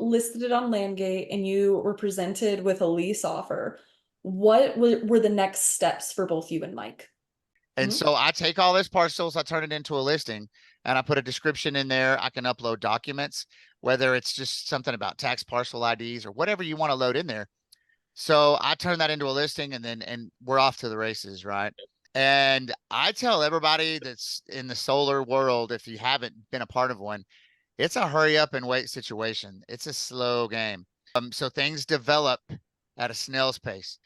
listed it on Landgate and you were presented with a lease offer. What were the next steps for both you and Mike? And Mhm. so I take all those parcels, I turn it into a listing, and I put a description in there. I can upload documents, whether it's just something about tax parcel IDs or whatever you want to load in there. So I turn that into a listing and we're off to the races, right? And I tell everybody that's in the solar world, if you haven't been a part of one, it's a hurry up and wait situation. It's a slow game. So things develop at a snail's pace.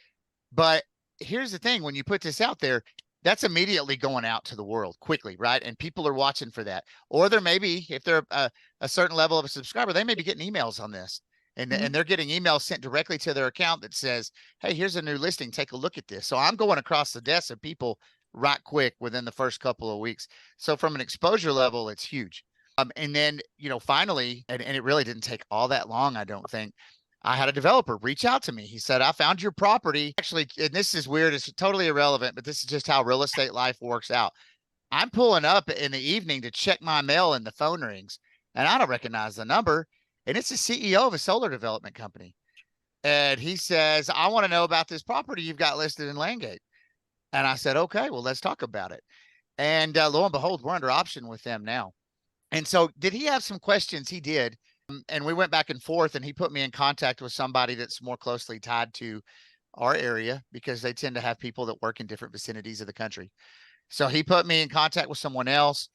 But here's the thing, when you put this out there, that's immediately going out to the world quickly, right? And people are watching for that. Or they're maybe, if they're a certain level of a subscriber, they may be getting emails on this. And Mhm. they're getting emails sent directly to their account that says, hey, here's a new listing. Take a look at this. So I'm going across the desk of people right quick within the first couple of weeks. So from an exposure level, it's huge. And then, finally, and it really didn't take all that long, I don't think. I had a developer reach out to me. He said, I found your property. Actually, and this is weird, it's totally irrelevant, but this is just how real estate life works out. I'm pulling up in the evening to check my mail and the phone rings, and I don't recognize the number. And it's the CEO of a solar development company. And he says, I want to know about this property you've got listed in Landgate. And I said, okay, well, let's talk about it. And lo and behold, we're under option with them now. And so, did he have some questions? He did. And we went back and forth, and he put me in contact with somebody that's more closely tied to our area because they tend to have people that work in different vicinities of the country. So he put me in contact with someone else.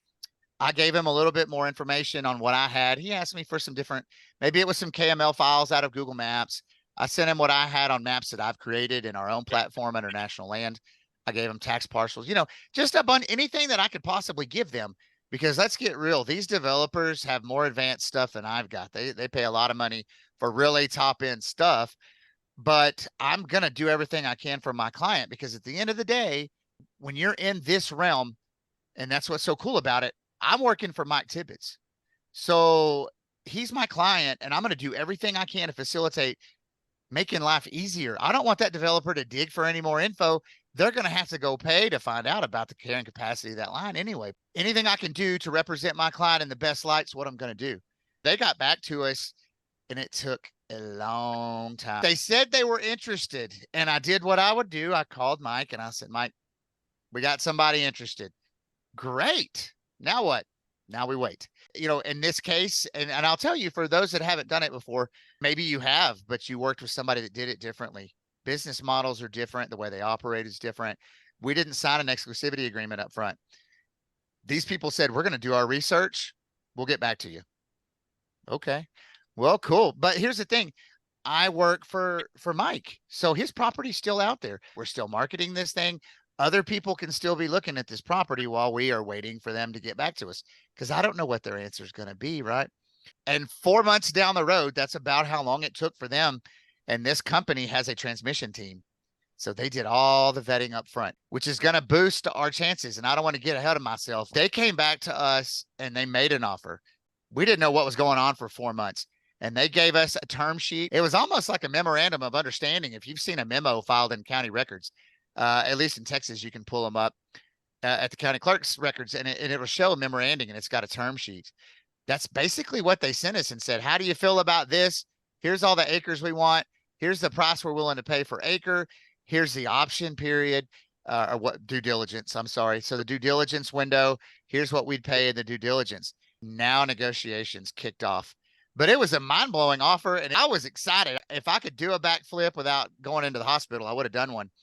I gave him a little bit more information on what I had. He asked me for some different, maybe it was some KML files out of Google Maps. I sent him what I had on maps that I've created in our own platform under national land. I gave him tax parcels, just a bunch, anything that I could possibly give them. Because let's get real, these developers have more advanced stuff than I've got. They pay a lot of money for really top end stuff, but I'm gonna do everything I can for my client because at the end of the day, when you're in this realm, and that's what's so cool about it, I'm working for Mike Tibbetts. So he's my client, and I'm going to do everything I can to facilitate making life easier. I don't want that developer to dig for any more info. They're going to have to go pay to find out about the carrying capacity of that line anyway. Anything I can do to represent my client in the best light is what I'm going to do. They got back to us, and it took a long time. They said they were interested, and I did what I would do. I called Mike and I said, Mike, we got somebody interested. Great. Now what? Now we wait. In this case, and I'll tell you, for those that haven't done it before, maybe you have, but you worked with somebody that did it differently. Business models are different. The way they operate is different. We didn't sign an exclusivity agreement up front. These people said, we're going to do our research. We'll get back to you. Okay. Well, cool. But here's the thing. I work for Mike. So his property's still out there. We're still marketing this thing. Other people can still be looking at this property while we are waiting for them to get back to us because I don't know what their answer is going to be, right? And 4 months down the road, that's about how long it took for them. And this company has a transmission team. So they did all the vetting up front, which is going to boost our chances. And I don't want to get ahead of myself. They came back to us and they made an offer. We didn't know what was going on for 4 months. And they gave us a term sheet. It was almost like a memorandum of understanding. If you've seen a memo filed in county records, at least in Texas, you can pull them up at the county clerk's records and it'll show a memorandum and it's got a term sheet. That's basically what they sent us and said, how do you feel about this? Here's all the acres we want. Here's the price we're willing to pay for acre. Here's the option period, or what due diligence. I'm sorry. So the due diligence window, here's what we'd pay in the due diligence. Now negotiations kicked off. But it was a mind blowing offer, and I was excited. If I could do a backflip without going into the hospital, I would have done one.